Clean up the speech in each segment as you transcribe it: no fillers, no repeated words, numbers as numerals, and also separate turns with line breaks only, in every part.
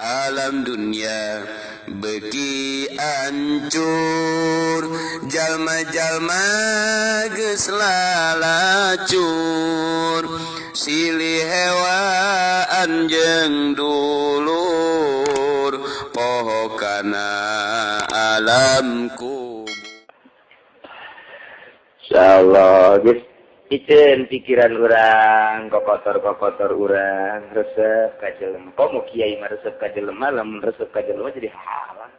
alam dunia beki ancur jalma-jalma geus lalacur silih hewaan jeung dulur poho kana alam kubur.
Insyaallah geus piceun pikiran urang, kokotor urang, resep ka jelema. Kok mau kiai mah resep ka jelema, lamun resep ka jelema jadi haram.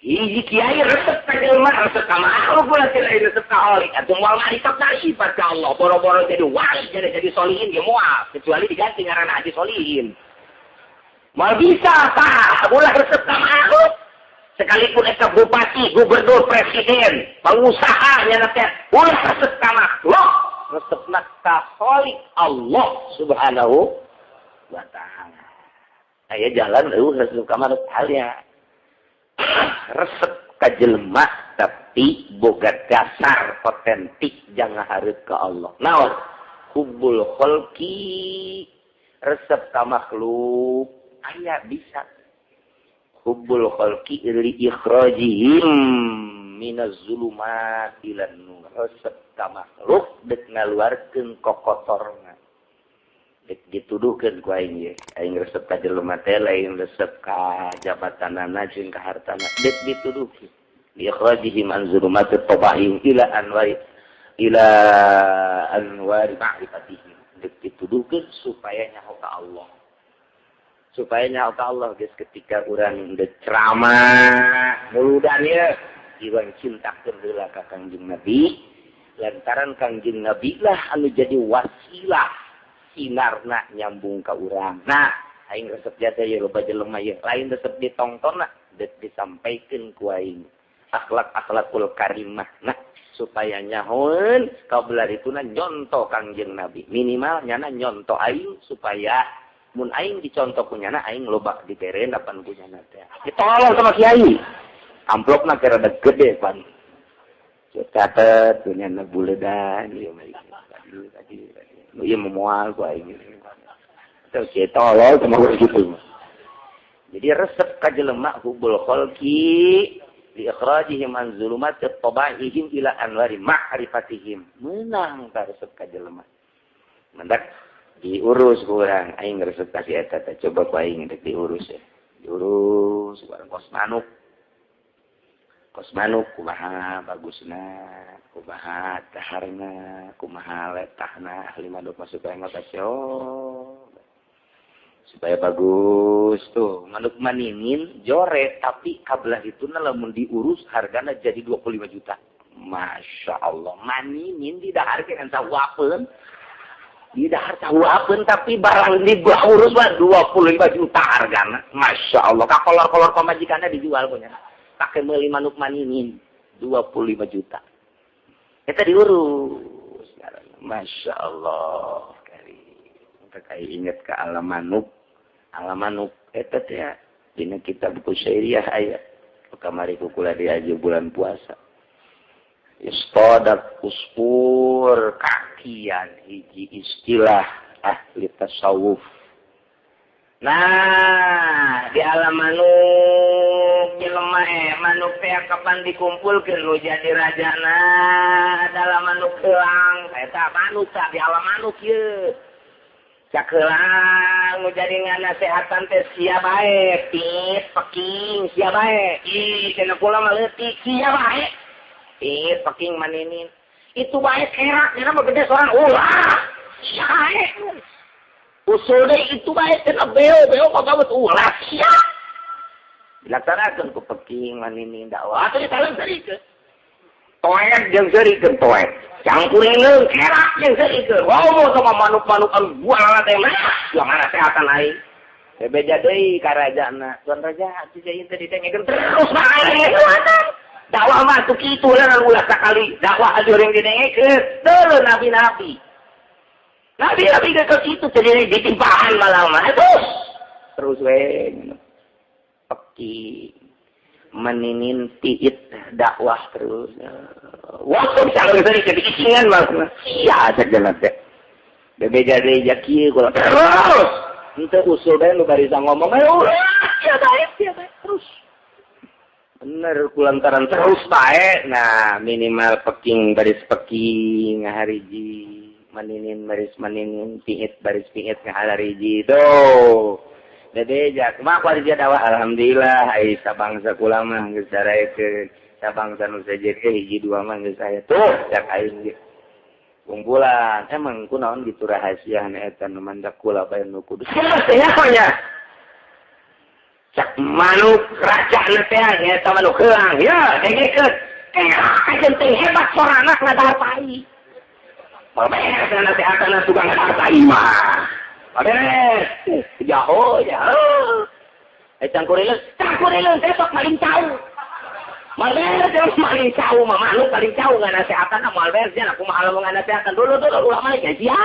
Hiji kiai resep ka jelema, resep ka makhluk pula teh lain resep ka holi. Atuh moal ma'rifat sifat ka Allah, boro-boro jadi wali, jadi solihin ge moal, kecuali diganti ngaranna haji solihin. Moal bisa tah, ulah resep ka makhluk. Sekalipun eka bupati, gubernur, presiden, pengusaha nya teh ulah resep ka makhluk, resepna ka Khalik Allah Subhanahu wa taala. Aya jalan resep ka makhluk halnya. Resep ka jelema tapi boga dasar otentik jangan hareup ka Allah. Naon? Hubbul khalqi, resep ka makhluk aya bisa. Hubbul khalqi li ikhrajihim minaz zulumat ilan nur. Resep ka makhluk dek ngaluarkeun kokotorna. Dek dituduhkeun ku aing ye. Aing resep ka jelema teh lain resep ka jabatanana jeung ka hartana. Dek dituduhkeun. Li ikhrajihim an zulumat at-tabaihim ila anwari ma'rifatihim. Dek dituduhkeun supaya nyaho ka Allah. Supaya nyaho ka Allah geus ketika urang deuk ceramah muludan ye iwan cintakeun heula ka Kangjeng Nabi lantaran Kangjeng Nabi lah anu jadi wasilah sinarna nyambung ka urang. Nah aing resep jasa ye loba jelema ye lain resep ditongtonna deuk disampaikeun ku aing akhlak-akhlakul karimah. Nah supaya nyahoeun kabeularituna nyonto Kangjeng Nabi minimal nyana nyonto aing supaya mun aing dicontoh punyana aing loba dibere dapan punyana teh. Ditolong sama kiai. Amplopna kira rada gede pan. Catet punyana buledan ieu mah. Tadi. Ieu moal ku aing. Terus tolong sama gitu. Jadi resep ka jelema hubbul khalqi li ikhrajihim an zulumat at-tabaihim ila anwari ma'rifatihim. Menang ta resep ka jelema. Mendak diurus kurang aing resep kasih eta teh coba ku aing dek diurus ya. Diurus bareng kos manuk kumaha bagusna kumaha daharna kumaha letahna ahli manuk masuk ka ngotasio supaya bagus tuh manuk maninin jore tapi kabelah ituna lamun diurus hargana jadi 25 juta. Masya Allah maninin didaharkeun sawapeun tidak tahuakeun tapi barang diurus mah 25 juta hargana. Masya Allah. Ka kolor-kolor pamajikanna dijual punya. Pakai meuli manuk maninin 25 juta. Eta diurus. Masya Allah. Kita kayak ingat ke alam manuk. Alam manuk eta teh dina kitab buku syairiah aya. Kamari kukula diaji bulan puasa. Istadat uspur kakian hiji istilah ahli tasawuf. Nah, di alam manuk jelema manuk teh kapan dikumpulkeun nu jadi rajana adalah manuk heulang. Eta manuk tah di alam manuk ieu. Cak heulang nu jadi nganasehatan teh sia bae, pit, peking, sia bae. Ih, cenah kula mah leutik sia bae. Paking maninin itu baik kerak kira mah gede soran ulah siae usul deh itu baik kena beo kagak bet ulah sia dilaksanakeun ku peking maninin dakwah atuh ditalem sarikeun toet jeung sarikeun toet cangkuringeun kerak jeung sarikeun ngomong sama manuk-manuk anu bualana teh mah mana kesehatan aing bebeja deui ka rajana tuan raja atuh jadi teh ditengekeun terus bae dakwah mah tuh kitu lah ulah sakali dakwah aja yang didengekeun teu nabi-nabi ke kitu jadi ditimpahan malah mah terus we peki meninin tiit dakwah terus waktu bisa lagi ke diisingan mah sia saja teh bebeja deui ja kieu kula terus Ente usul bae nu barisa ngomong, ya baik terus. Bener kulantaran terus bae. Nah, minimal peking baris peking ngahariji, maninin baris maninin, pingit baris pingit ngahariji. Tuh. Dedeja, kumaha ku dia dakwah alhamdulillah ai sabangsa kula mah geus daraekeun. Sabangsa nu sejen hiji dua mah geus aya. Tuh, cak aing ge. Kumpulan, emang kunaon gitu rahasia eta nu mandak kula bae nu kudu. Nya. Cak manuk raja na teh eta manuk heung. Ya, dengekeun. Ajeun teh hebat sorana ngadahar pai. Malberes na teh atana tukang ngadahar pai mah. Malberes. Jauh. Cangkureuleuh teh sok maling cau. Malberes terus maling cau mah manuk paling cau ngana seatan malberes nya aku mah ngomong ngana seatan dulu ulama mah gaji ya.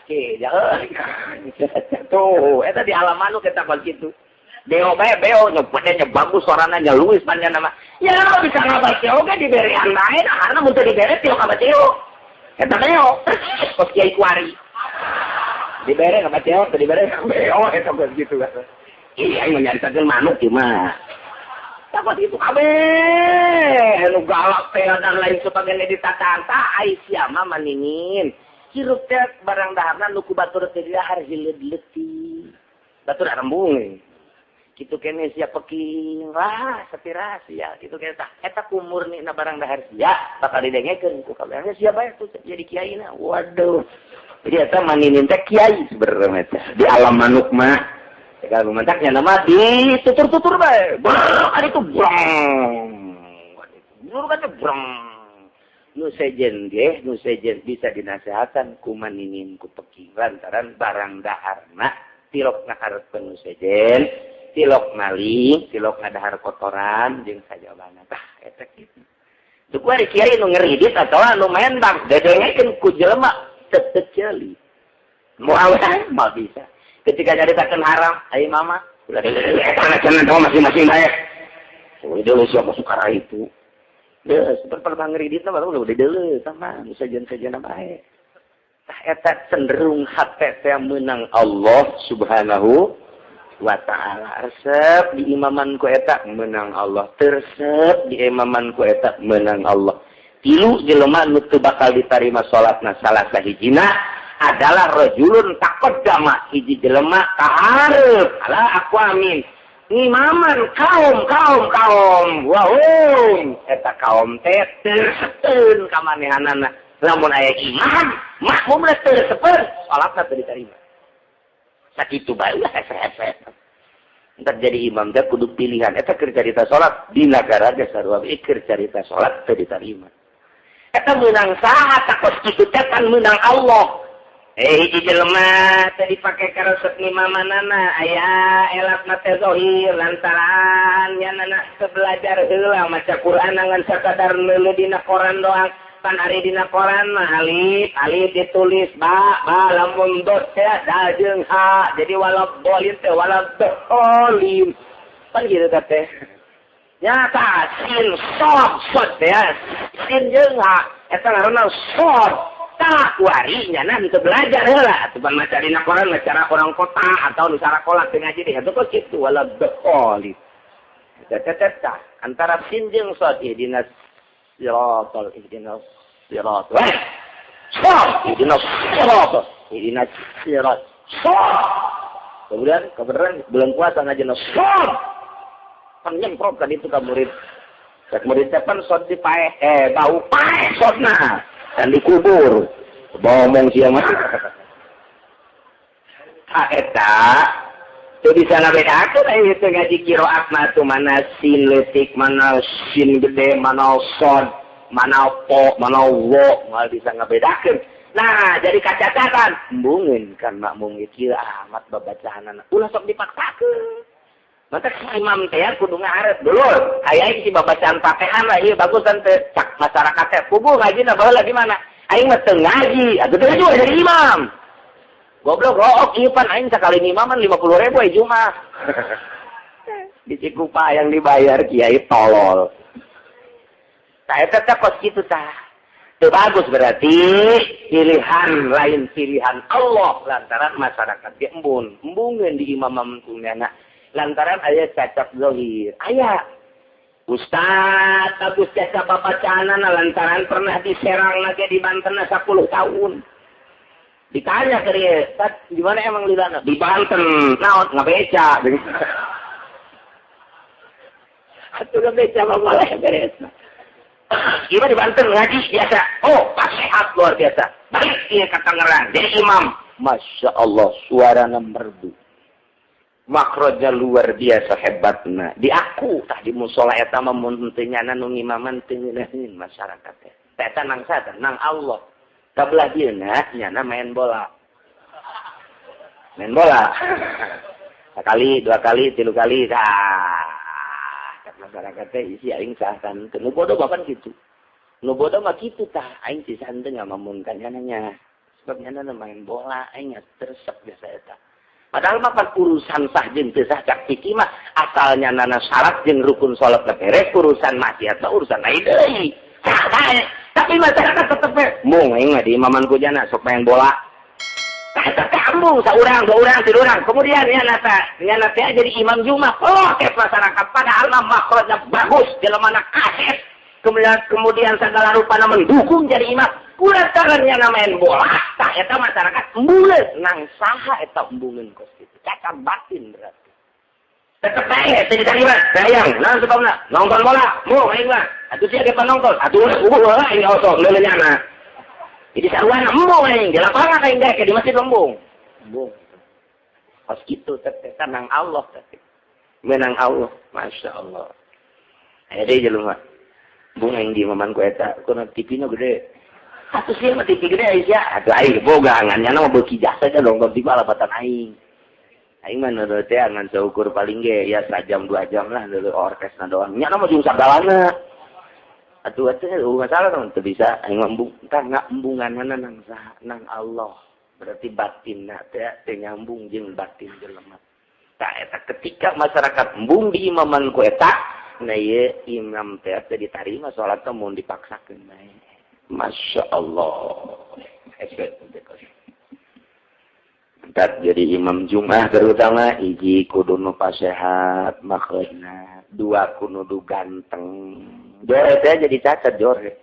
Oke, jangan. Tuh, eta di alam manuk eta kal kitu. Beo nyopetnya bagus suarana nya luis panjang nama. Ya bisa ngabaca oge diberian bae karena mun teu dibere teu kabaceo. Eta beo. Kos kiai kuari. Dibere kabaceo, teu dibere beo eta begitu kan. Iya, yang nyaritakeun manuk ieu mah. Dapat itu kabeh anu galak teh dan lain sebagainya ditatanta ai sia mah maningin hirup teh barang daharna nu ku batur teh dahar hileud-leuti batur rembung kitu kene sia peking lah sepira sia kitu kene tah eta kumurna barang dahar sia bakal didengekeun ku kabeh sia bae tuh jadi kiaina waduh jadi eta maningin teh kiai sebenarnya teh di alam manuk mah kalau memantaknya nama ditutur-tutur bae. Ada itu brong. Nur kan brong. Nu sejen bisa dinasehatan kumaninin ku peking lantaran barang daharna tilok ngahareupeun nu sejen, tilok maling, tilok ngadahar kotoran jeung sajabana. Tah eta kitu. Teu ku ari kiai nu ngeridit atawa nu mendak dedengekeun ku jelema teu ceuli. Moal mah bisa. Ketika nyaritakeun haram, ayo mama, udah anak-anak masing-masing bae. Udah siapa sukara itu. Ya, seperti ngeridit baru udah deuleu sama sajen-sajen bae. Tah eta cenderung hate teh meunang Allah Subhanahu wa taala. Resep di imaman ku eta meunang Allah. Tersep di imaman ku eta meunang Allah. Tilu jelema nu teu bakal ditarima salatna salah sahijina adalah rajulun taqaddama hiji jelema kaharep ala aku amin imaman kaum wahum eta kaum teh teuseun ka manehanana lamun aya imam makmum teh teuseun salatna teu ditarima sakitu bae ulah hese-hese entar jadi imam teh kudu pilihan eta keur carita salat di nagara ge sarua keur carita salat teu ditarima eta meunang saha takos kitu teh kan meunang Allah. Hiji jelema teh dipake karesep imamanana aya elatna teh zahir lantaran yanana sebelajar heula maca Quran ngan sakadar leuleuh dina Quran doang pan ari dina Quran mah alif ditulis ba lamun dot teh da jeung ha jadi walad dolin teh walad dolim pan kitu teh nyata sin sod teh sin jeung ha eta ngaranna sod tak warinya nah untuk belajar lah tuh baca dina Quran cara orang kota atau nu sarakola teu ngaji deh itu kok kitu wala beqoli tata antara sin jeung sad ihdinas siratal ihdinas sirat ihdinas sirat kemudian kebenaran bulan puasa ngajian sad penyemprot tadi itu ka murid pan sad dipaeh bau paeh sadna dan dikubur ngomong siapa eta teu bisa ngabedakeun itu ngaji qiraat mah tuh mana sin leutik mana sin gede mana sod mana po mana wo moal bisa ngabedakeun nah jadi kacatatan embungeun kan makmum kieu amat babacaanana ulah sok dipaksakeun mata imam teh kudu ngaharep dulu aya si babacaan Fatihah lah ieu bagusan teh cak masyarakat teh kubu ngajina baheula di mana aing mah teu ngaji atuh teu juga jadi imam goblok rook ieu pan aing sakali imaman 50.000 aya Jumat di Cikupa yang dibayar kiai tolol tah eta teh kos kitu tah Itu bagus berarti pilihan lain pilihan Allah lantaran masyarakat ge embun. Embungeun di imam kunyana lantaran aya cacat zahir. Aya Ustaz Agus cacat babacana lantaran pernah diserang lagi di Banten 10 tahun. Ditanya ke dia, "Ustaz, di mana emang lidana?" "Di Banten." "Naon ngabeca?" Atuh ngabeca mah malah beres. Gimana di Banten ngaji biasa. Oh, pas sehat luar biasa. Baik dia ke Tangerang. Jadi imam. Masya Allah, suara merdu. Makrojnya luar biasa hebatnya. Di aku, tah di musola eta mah mun teu nyana nu ngimaman teu ngeunaheun masyarakat teh. Eta nang sata, nang Allah. Kabelah dieuna nyana main bola. Main bola. Sekali, 2 kali, 3 kali, masyarakat teh isi aing sahan teu nu bodoh bapan kitu. Nu bodoh mah kitu tah aing sisan teh ngamamunkan nyananya. Sebab nyana main bola aing tersep biasa eta. Padahal mah pan urusan sah jeung teu sah cak fikih mah asalnya nana syarat jeung rukun salat beres urusan maksiat mah urusan lain deui. Tapi masyarakat tetep mung aing mah di imaman ku jana sok main bola. Eta kampung saurang, 2 urang, 3 urang. Kemudian nyana teh jadi imam Jumat. Oh, masyarakat padahal mah makrojna bagus jelemana kaset. Kemudian segala rupa mendukung jadi imam. Kurang caranya main bola. Tah eta masyarakat embungeun nang saha eta embungeun kos kitu. Cacat batin berarti. Tetep bae teh diterima. Sayang, naon sebabna? Nonton bola. Moh aing mah. Atuh sia ge panonton. Atuh ulah aing osok leuleuh nyana. Jadi saruan embung aing, di lapangan aing dek di masjid embung. Embung. Pas kitu teh nang Allah teh. Menang Allah, Masya Allah. Aya deui jelema. Embung aing di imaman ku eta, kuna TV-na gede. Atuh sieun mah TV gede aya sia. Atuh aing boga ngannyana mah beuki jasa aja nonton TV alabatan aing. Aing mah neureut teh ngan saukur paling ge ya 1 jam 2 jam lah neureut orkesna doang. Nya mah jeung sagalana. Atuh teh masalah dong teu bisa aing embung tah ngembunganna nang Allah. Berarti batinna teh nyambung jeung batin jelema. Tah eta ketika masyarakat embung di imaman ku eta, nah ieu imam teh ditarima salat teh mun dipaksakeun bae. Masya Allah. Entar jadi imam Jumat terutama hiji kudu nu pasehat makrojna, 2 kudu ganteng. Jore teh jadi cacat jore.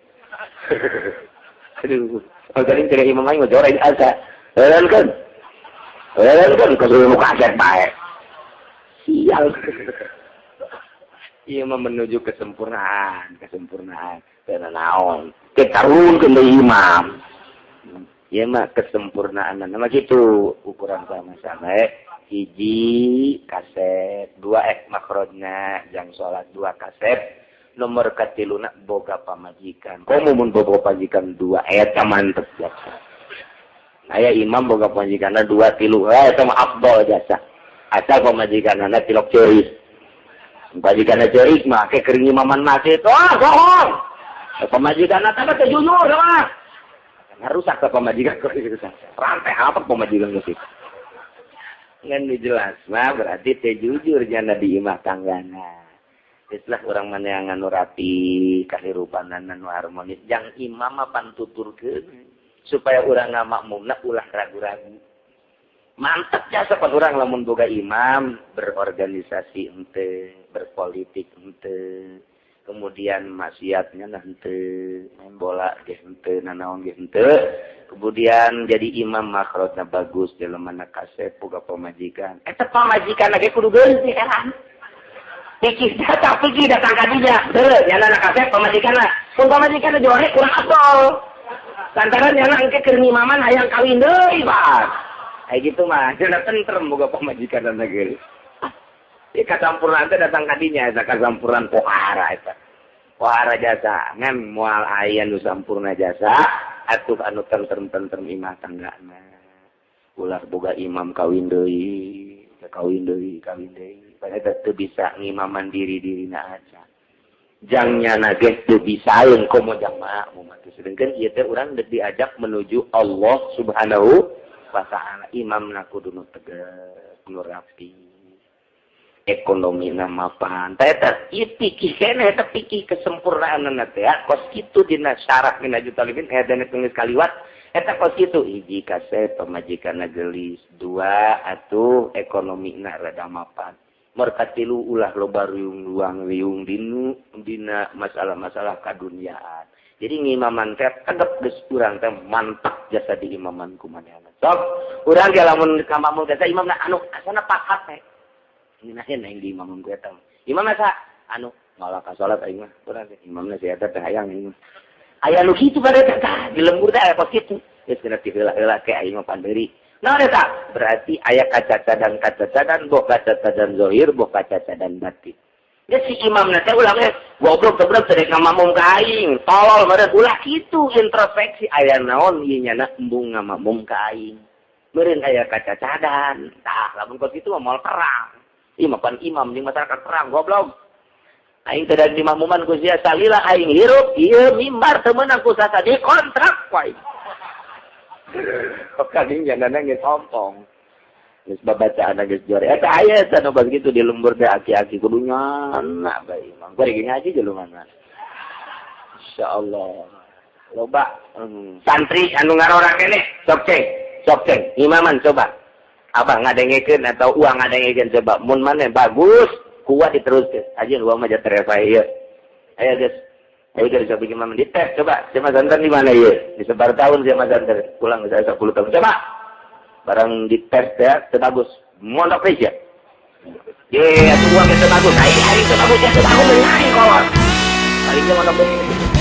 Aduh, kalau kira imam aing jore asa. Heran kan kalau muka cacat bae. Sial. Iya mah menuju kesempurnaan. Karena naon? Ketarunkeun deui imam. Ieu mah kesempurnaan nama gitu ukuran sama-sama hiji kaset 2 makrojna jang salat 2 kaset nomor katiluna boga pamajikan komo mun boga pamajikan 2 eta mantep jasa aya imam boga pamajikanna 2 3 eta mah afdal jasa asal pamajikanna tilok ceuris pamajikanna ceuris mah ke keur imaman masjid sohong pamajikanna teh teh jujur mah rusak ke pemajikan kok itu rantai apa pemajikan musik ngan dijelas mah berarti teh jujur jana di imah tanggana istilah orang mana yang anu rapi kahirupanan anu harmonis jang imam mah pantuturkeun supaya urang ngamakmumna ulah ragu-ragu mantep jasa pan urang lamun boga imam berorganisasi henteu berpolitik henteu kemudian maksiatnya henteu main bola ge henteu nanaon ge henteu kemudian jadi imam makrotna bagus jelemana kasep boga pamajikan eta pamajikan ge kudu geulis heran pikir datang ka dinya teu nyana kasep pamajikanna pun pamajikanna jore kurang afdol lantaran nyana engke keur ngimaman hayang kawin deui Pak aya kitu mah cenah tentrem boga pamajikanna ge kasampurnaan teh datang ka dinya eta kasampurnaan pohara eta. Pohara jasa ngan moal aya nu sampurna jasa atuh anu tentrem imah tanggana. Ulah boga imam kawin deui. Padahal teu bisa ngimaman diri-dirina aja. Jangnya ge teu bisaeun komo jang makmum atuh sedengkeun ieu teh urang diajak menuju Allah Subhanahu wa taala. Imamna kudu nu tegas, nu rapi. ekonomi mapan. Eta pikir kene eta pikir kesempurnaan teh kos kitu dina syarat mina jutalibin eta geus kaliwat eta kos kitu hiji kase pamajikanna geulis, dua atuh ekonomina rada mapan. Merkatilu ulah loba riung dina masalah-masalah kadunyaan. Jadi ngimaman teh tegep geus urang teh mantap jasa di imaman kumanehna. Sok urang ge lamun ka mamul teh imamna anu asana pakat teh. Ninahin yang di imam gue tahu. Imam masa anu malah ka salat aing mah. Urang imamna sia teh hayang ieu. Aya nu kitu pada teh di lembur teh aya pas kitu. Geus kena tiheula-heula ke aing mah panderi. Nah eta berarti aya kacacadan boh kacacadan zahir boh kacacadan batin. Geus si imamna teh ulah ge goblok tebrek teh ka mamum ka aing. Tolol meureun ulah kitu introspeksi aya naon ieu nya embung ngamamum ka aing. Meureun aya kacacadan. Tah lamun kos kitu mah moal perang. Imapan imam di masyarakat perang goblok. Aing teh di mamuman ku sia salila aing hirup ieu mimbar teu meunang ku sasa di kontrak wae. Kok kading jandana geus ompong. Geus babacaan geus jore. Eta aya eta nu kitu di lembur teh aki-aki kudu nyana bae imam. Bari ngaji jelumana. Insyaallah. Loba santri anu ngarora kene sok ceng. Imaman coba. Abah ngadengekeun atau uang ngadengekeun coba mun maneh bagus kuat diteruskeun ajeun uang mah jatereva ieu aya geus coba bikin mah dites coba sia mazanter di mana ieu disebar tahun sia mazanter pulang geus 10 tahun coba barang dites teh teu bagus mondok teh sia ye atuh uang teh bagus ai teu bagus ya teu bagus lain kolot ari mondok teh